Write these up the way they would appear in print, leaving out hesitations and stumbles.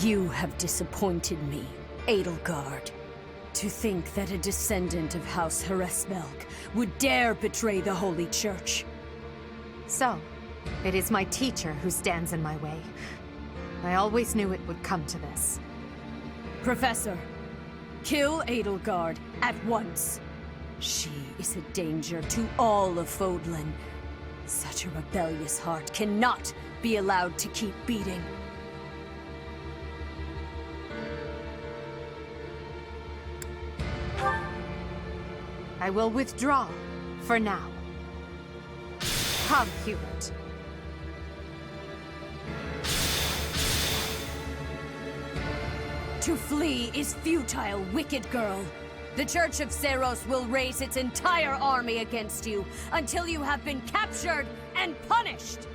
You have disappointed me, Edelgard. To think that a descendant of House Hresvelg would dare betray the Holy Church. So, it is my teacher who stands in my way. I always knew it would come to this. Professor, kill Edelgard at once. She is a danger to all of Fodlan. Such a rebellious heart cannot be allowed to keep beating. I will withdraw, for now. Come, Hubert. To flee is futile, wicked girl. The Church of Seiros will raise its entire army against you until you have been captured and punished.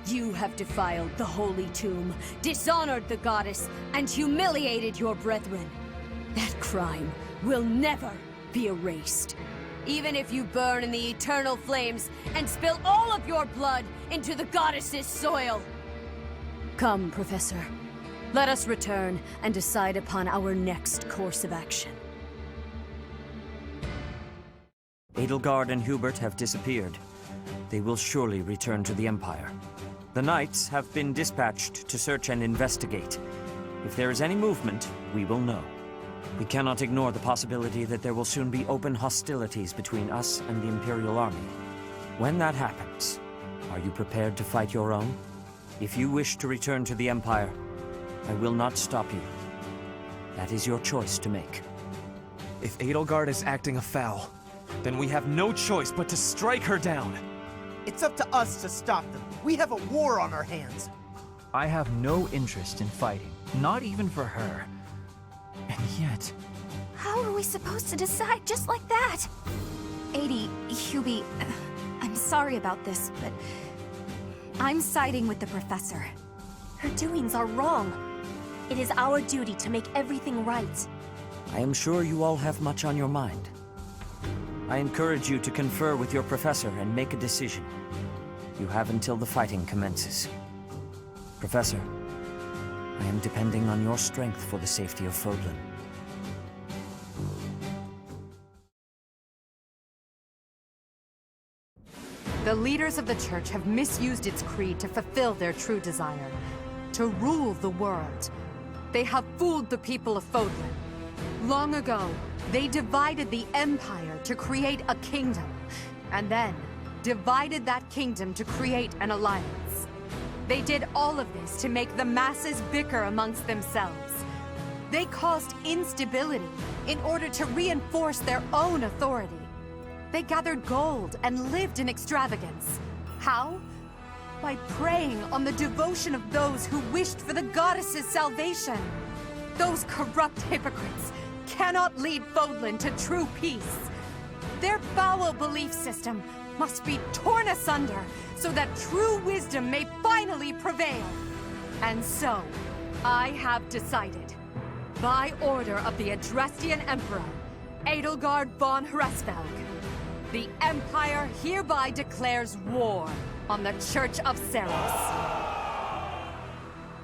You have defiled the Holy Tomb, dishonored the goddess, and humiliated your brethren. That crime will never be erased. Even if you burn in the eternal flames and spill all of your blood into the goddess's soil. Come, Professor. Let us return and decide upon our next course of action. Edelgard and Hubert have disappeared. They will surely return to the Empire. The Knights have been dispatched to search and investigate. If there is any movement, we will know. We cannot ignore the possibility that there will soon be open hostilities between us and the Imperial Army. When that happens, are you prepared to fight your own? If you wish to return to the Empire, I will not stop you. That is your choice to make. If Edelgard is acting afoul, then we have no choice but to strike her down. It's up to us to stop them. We have a war on our hands. I have no interest in fighting, not even for her. And yet... How are we supposed to decide just like that? Hubie, I'm sorry about this, but I'm siding with the Professor. Her doings are wrong. It is our duty to make everything right. I am sure you all have much on your mind. I encourage you to confer with your professor and make a decision. You have until the fighting commences. Professor, I am depending on your strength for the safety of Fodlan. The leaders of the Church have misused its creed to fulfill their true desire. To rule the world. They have fooled the people of Fodlan. Long ago, they divided the Empire to create a kingdom, and then divided that kingdom to create an alliance. They did all of this to make the masses bicker amongst themselves. They caused instability in order to reinforce their own authority. They gathered gold and lived in extravagance. How? By preying on the devotion of those who wished for the goddess's salvation. Those corrupt hypocrites cannot lead Fodlan to true peace. Their foul belief system must be torn asunder so that true wisdom may finally prevail. And so, I have decided, by order of the Adrestian Emperor, Edelgard von Hresvelg, the Empire hereby declares war on the Church of Seiros.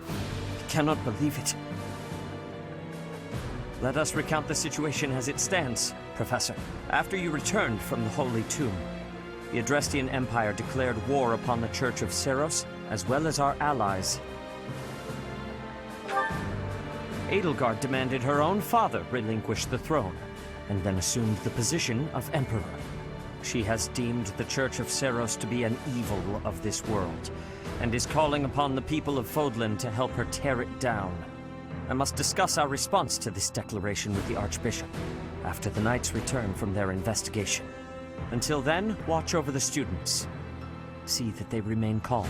I cannot believe it. Let us recount the situation as it stands, Professor. After you returned from the Holy Tomb, the Adrestian Empire declared war upon the Church of Seiros, as well as our allies. Edelgard demanded her own father relinquish the throne, and then assumed the position of Emperor. She has deemed the Church of Seiros to be an evil of this world, and is calling upon the people of Fodlan to help her tear it down. I must discuss our response to this declaration with the Archbishop, after the Knights return from their investigation. Until then, watch over the students. See that they remain calm.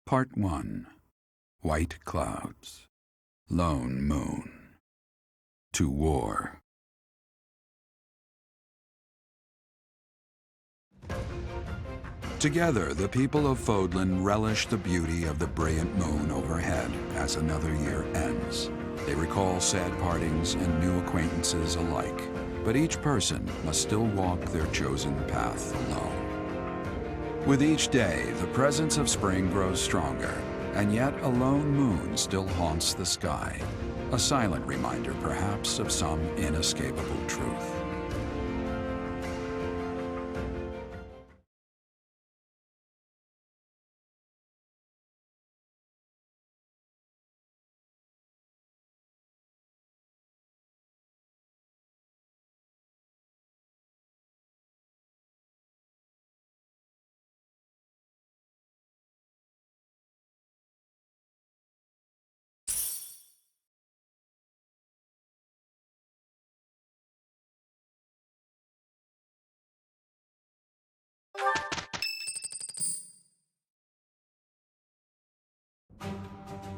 Part 1. White Clouds. Lone Moon. To War. Together, the people of Fodlan relish the beauty of the brilliant moon overhead as another year ends. They recall sad partings and new acquaintances alike, but each person must still walk their chosen path alone. With each day, the presence of spring grows stronger, and yet a lone moon still haunts the sky, a silent reminder perhaps of some inescapable truth.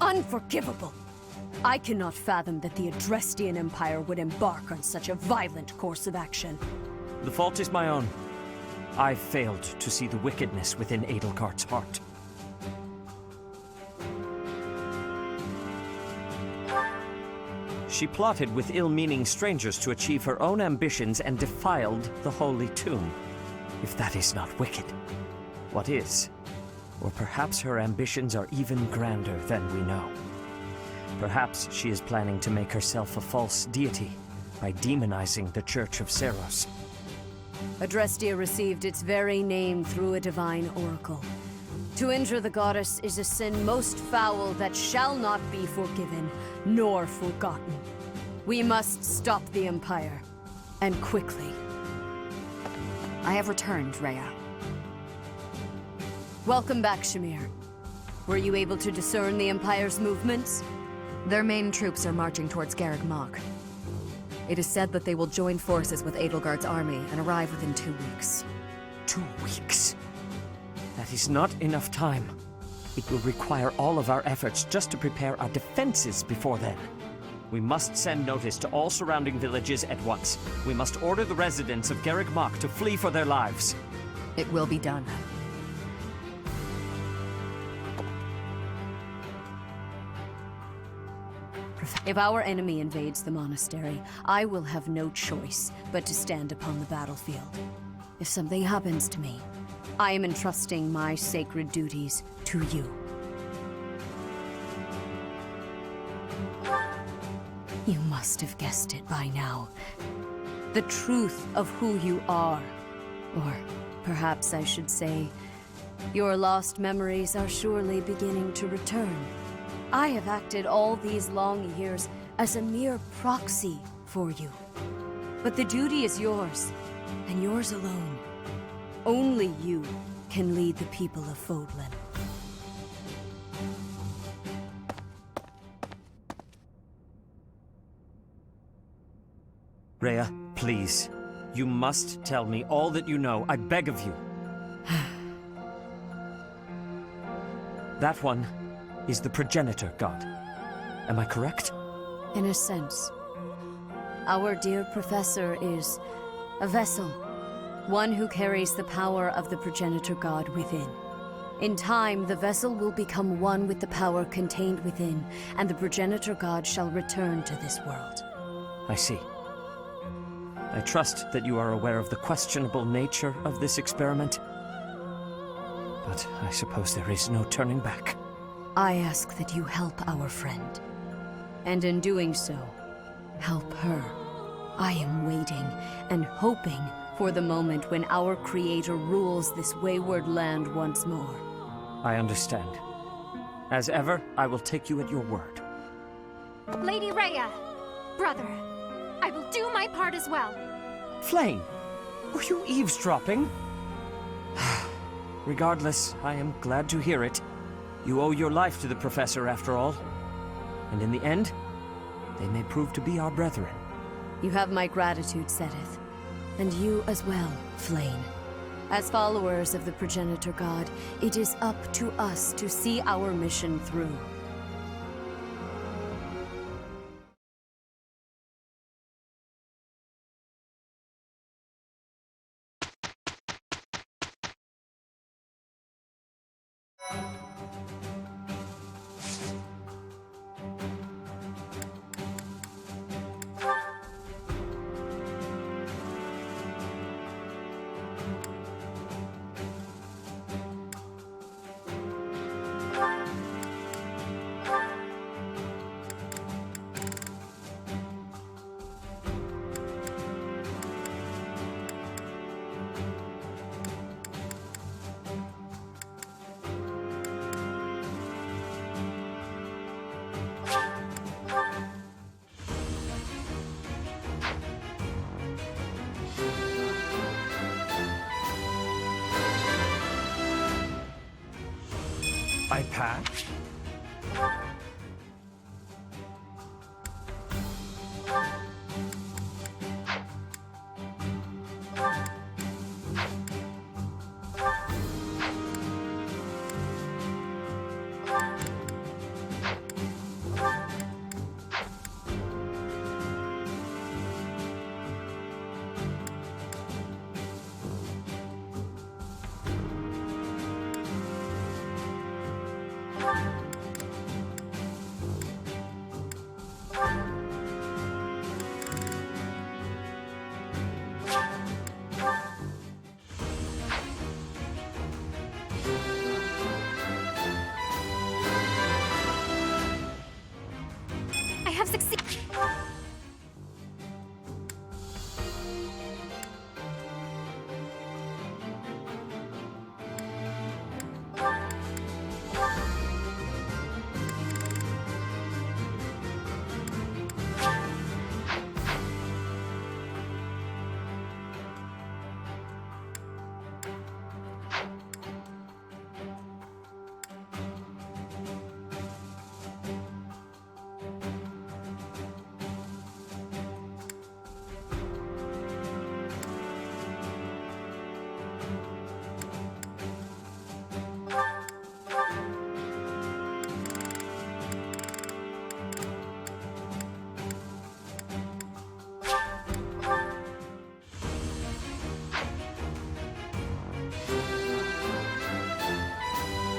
Unforgivable! I cannot fathom that the Adrestian Empire would embark on such a violent course of action. The fault is my own. I failed to see the wickedness within Edelgard's heart. She plotted with ill-meaning strangers to achieve her own ambitions and defiled the holy tomb. If that is not wicked, what is? Or perhaps her ambitions are even grander than we know. Perhaps she is planning to make herself a false deity by demonizing the Church of Seiros. Adrestia received its very name through a divine oracle. To injure the goddess is a sin most foul that shall not be forgiven nor forgotten. We must stop the Empire, and quickly. I have returned, Rhea. Welcome back, Shamir. Were you able to discern the Empire's movements? Their main troops are marching towards Garreg Mach. It is said that they will join forces with Edelgard's army and arrive within 2 weeks. 2 weeks? That is not enough time. It will require all of our efforts just to prepare our defenses before then. We must send notice to all surrounding villages at once. We must order the residents of Garreg Mach to flee for their lives. It will be done. If our enemy invades the monastery, I will have no choice but to stand upon the battlefield. If something happens to me, I am entrusting my sacred duties to you. You must have guessed it by now. The truth of who you are. Or perhaps I should say, your lost memories are surely beginning to return. I have acted all these long years as a mere proxy for you. But the duty is yours, and yours alone. Only you can lead the people of Fodlan. Rhea, please. You must tell me all that you know. I beg of you. That one is the progenitor god. Am I correct? In a sense. Our dear professor is a vessel. One who carries the power of the progenitor god within. In time, the vessel will become one with the power contained within, and the progenitor god shall return to this world. I see. I trust that you are aware of the questionable nature of this experiment. But I suppose there is no turning back. I ask that you help our friend. And in doing so, help her. I am waiting and hoping for the moment when our Creator rules this wayward land once more. I understand. As ever, I will take you at your word. Lady Rhea, brother, I will do my part as well. Flame, were you eavesdropping? Regardless, I am glad to hear it. You owe your life to the Professor, after all. And in the end, they may prove to be our brethren. You have my gratitude, Seteth. And you as well, Flame. As followers of the progenitor god, it is up to us to see our mission through. I pass? I have succeeded.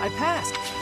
I passed!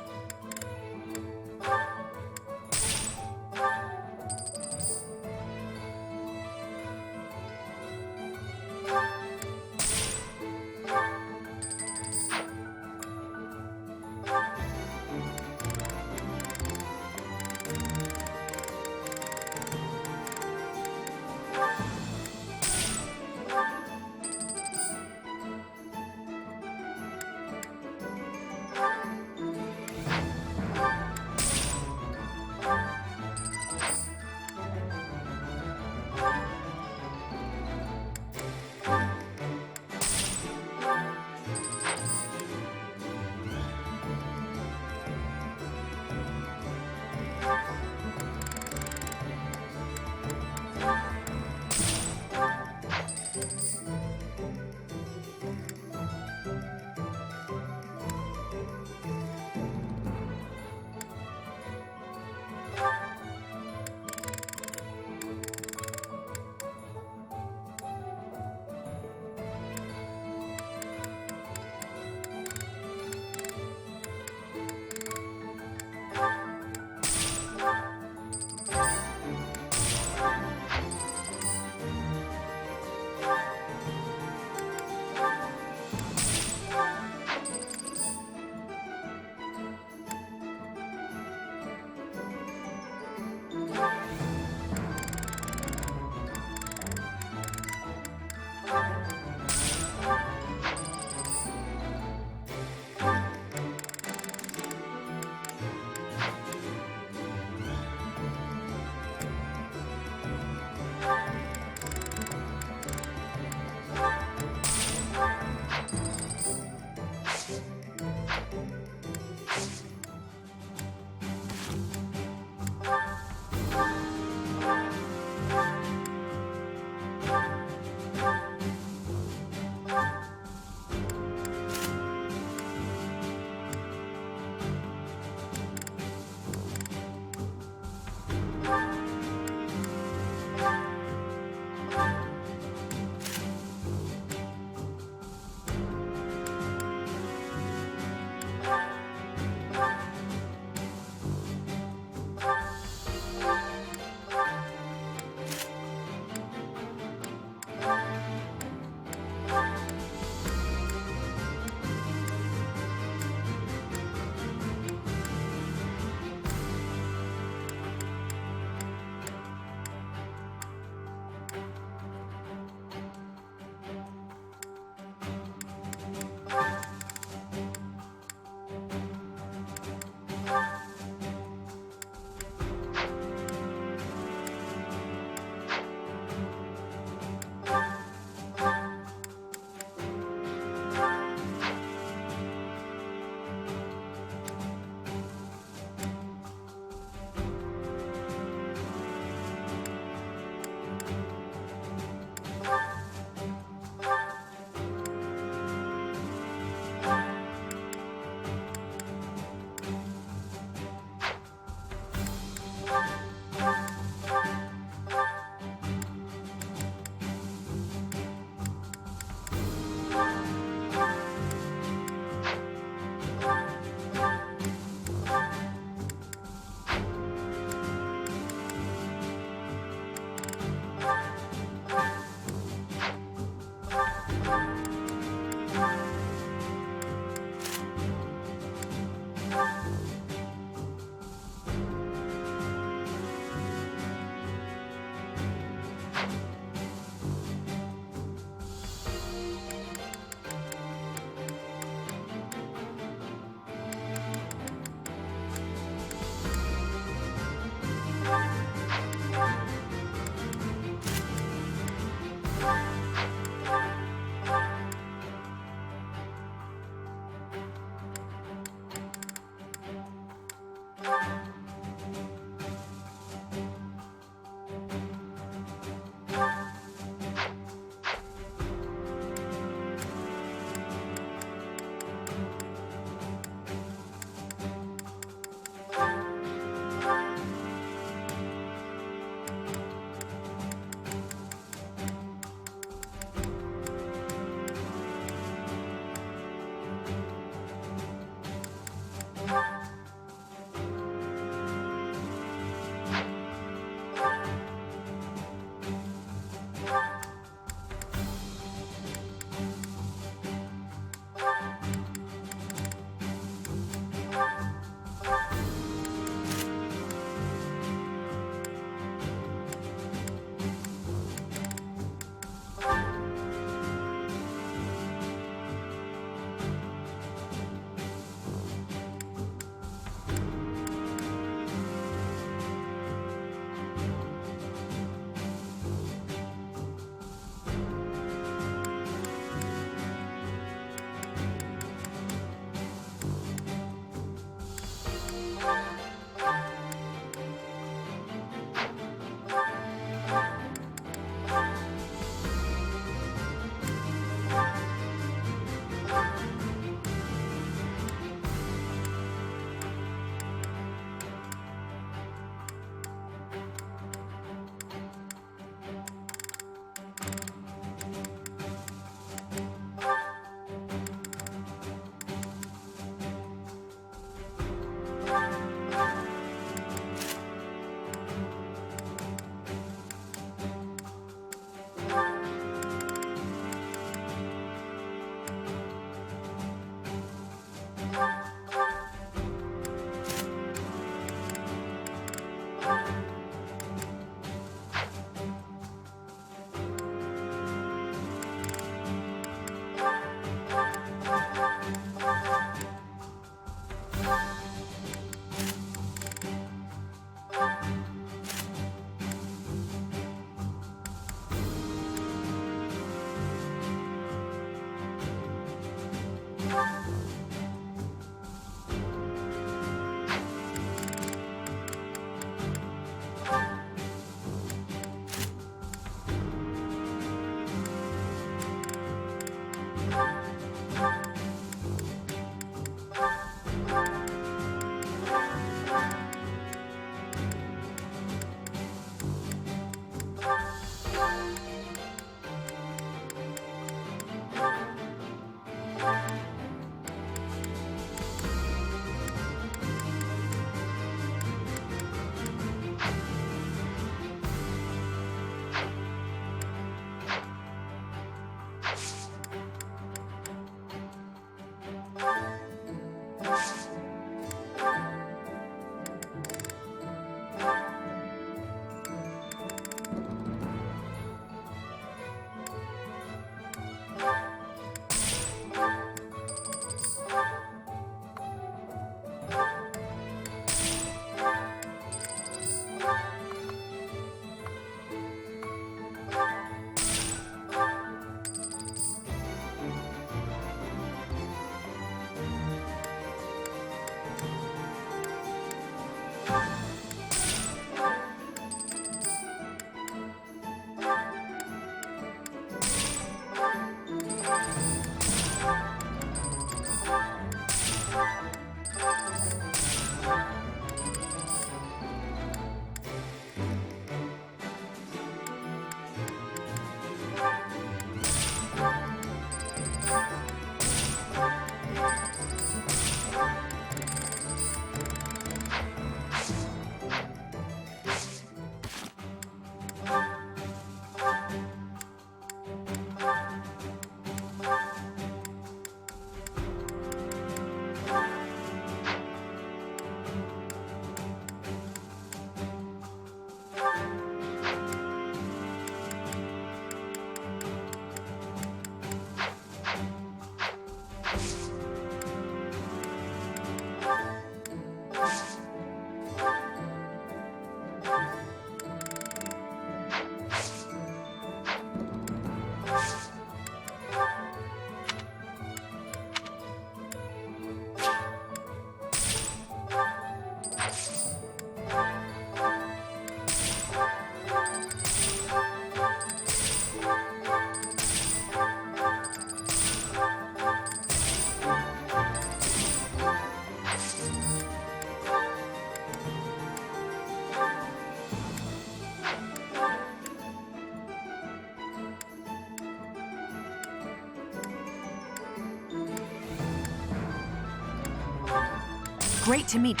Great to meet.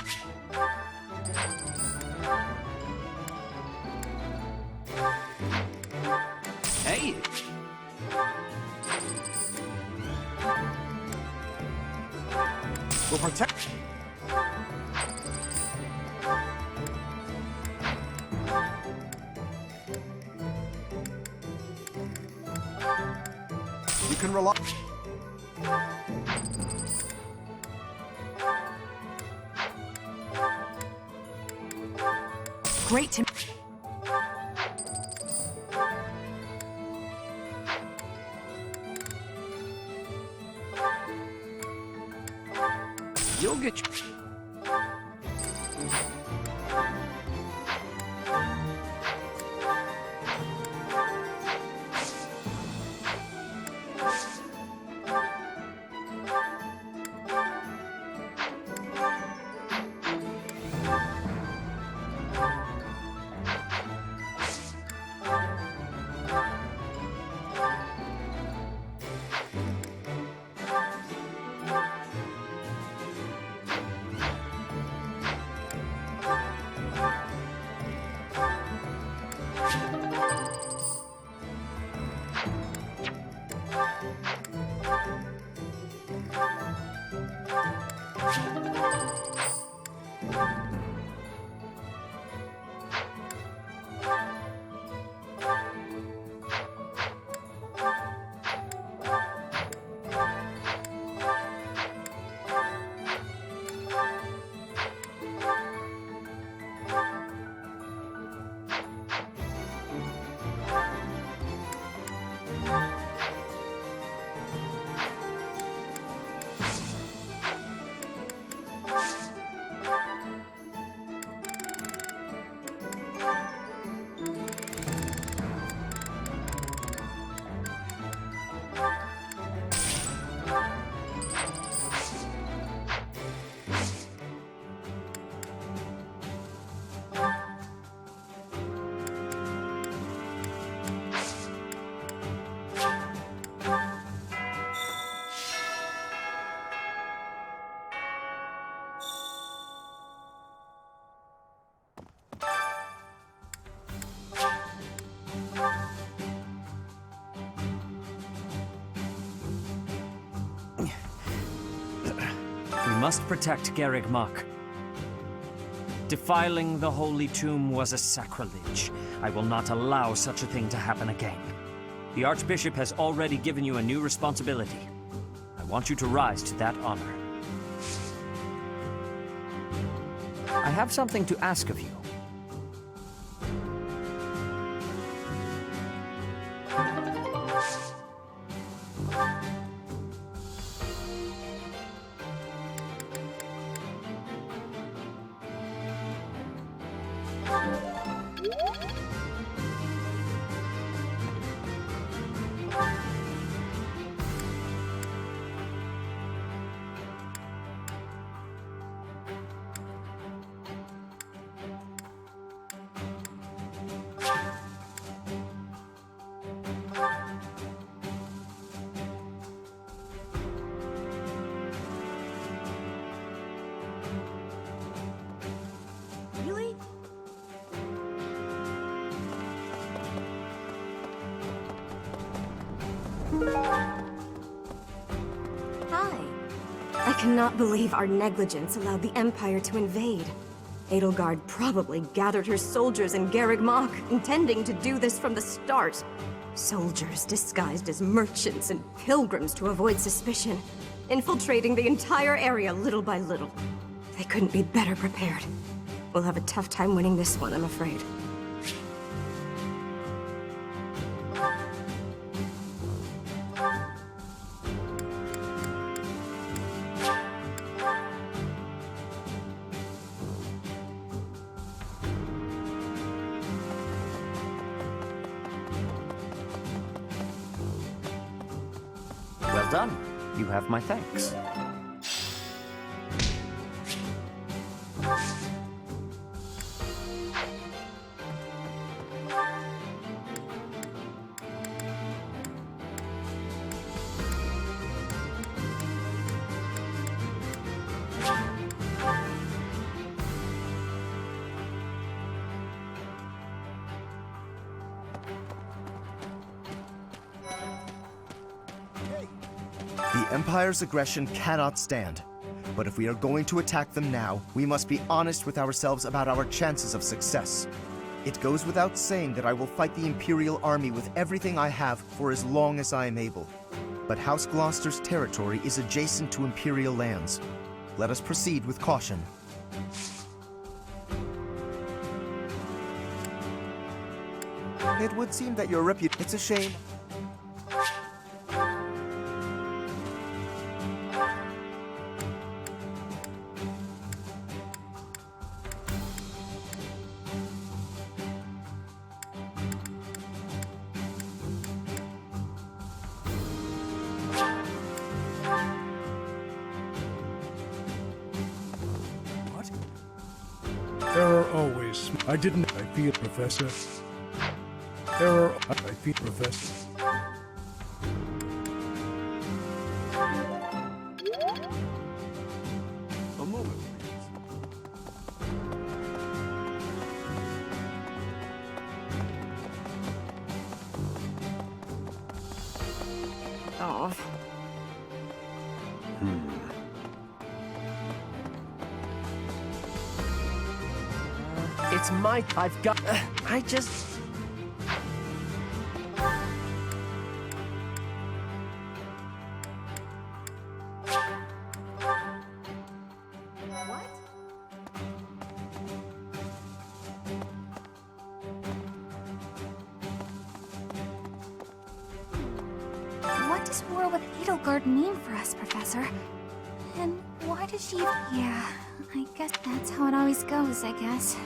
Hey! We'll protect. You can rely. Great to. You'll get We must protect Garreg Mach. Defiling the Holy Tomb was a sacrilege. I will not allow such a thing to happen again. The Archbishop has already given you a new responsibility. I want you to rise to that honor. I have something to ask of you. Really? Hi. I cannot believe our negligence allowed the Empire to invade. Edelgard probably gathered her soldiers in Garreg Mach, intending to do this from the start. Soldiers disguised as merchants and pilgrims to avoid suspicion, infiltrating the entire area little by little. They couldn't be better prepared. We'll have a tough time winning this one, I'm afraid. Well done. You have my thanks. The Empire's aggression cannot stand. But if we are going to attack them now, we must be honest with ourselves about our chances of success. It goes without saying that I will fight the Imperial Army with everything I have for as long as I am able. But House Gloucester's territory is adjacent to Imperial lands. Let us proceed with caution. It would seem that your It's a shame. There are always. I didn't. I feel, Professor. There are. I feel, Professor. A moment, Oh. It's my... I've got... I just... What does war with Edelgard mean for us, Professor? And why does she... Yeah, I guess that's how it always goes, I guess.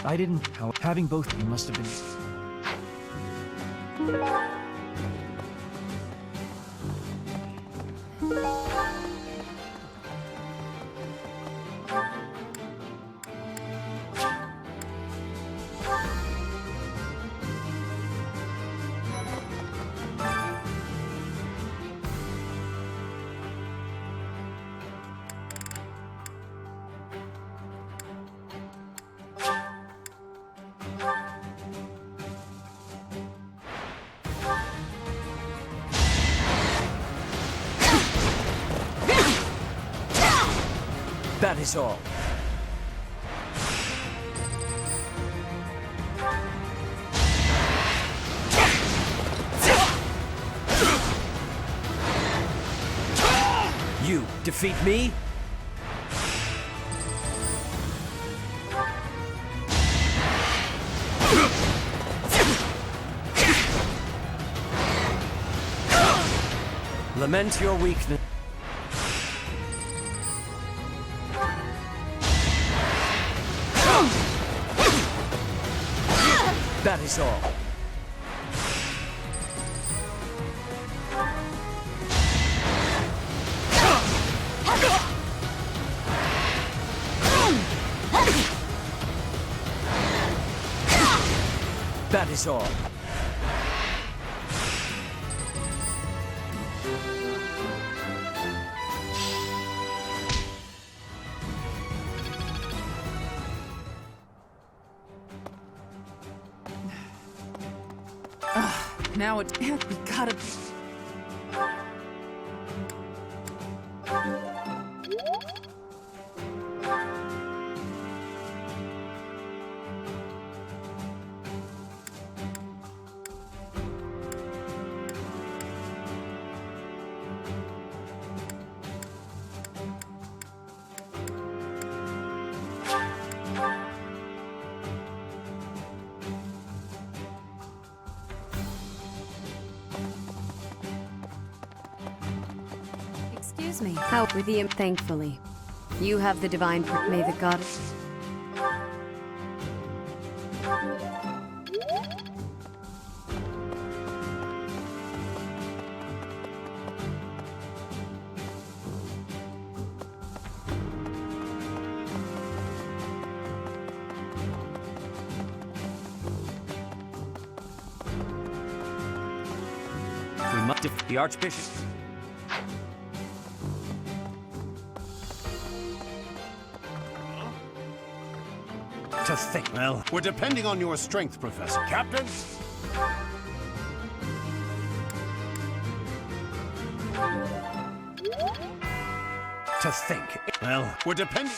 I didn't... Having both you must have been... That is all. You defeat me? Lament your weakness. That is all. That is all. Now it... We gotta... Excuse me. How with the thankfully. You have the divine may the goddess. We must defeat the Archbishop. To think. Well, we're depending on your strength, Professor. Captain? To think. Well, we're depending...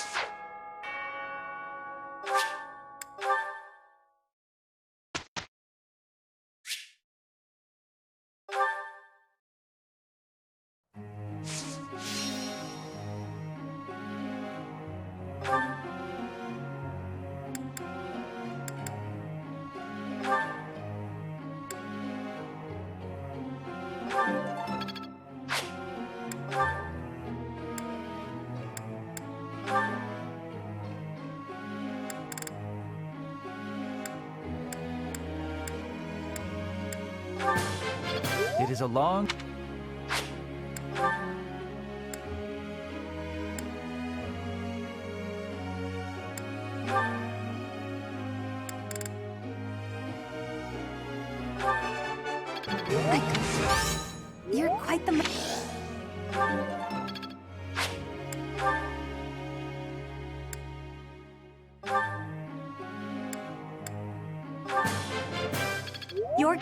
It is a long... You're quite the... You're...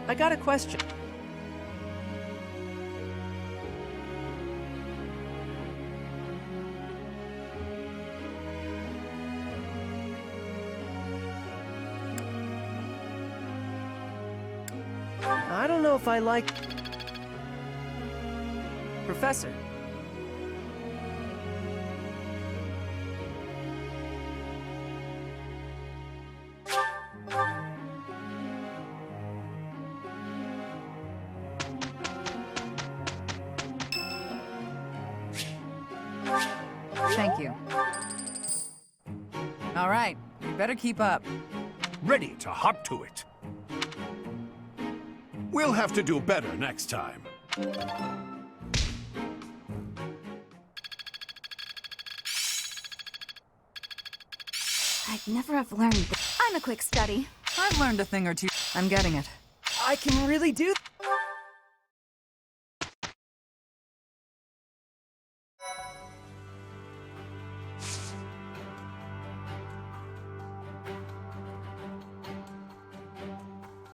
I got a question. I don't know if I like... Professor. Thank you. All right, you better keep up. Ready to hop to it. We'll have to do better next time. I'd never have learned this. I'm a quick study. I've learned a thing or two. I'm getting it. I can really do...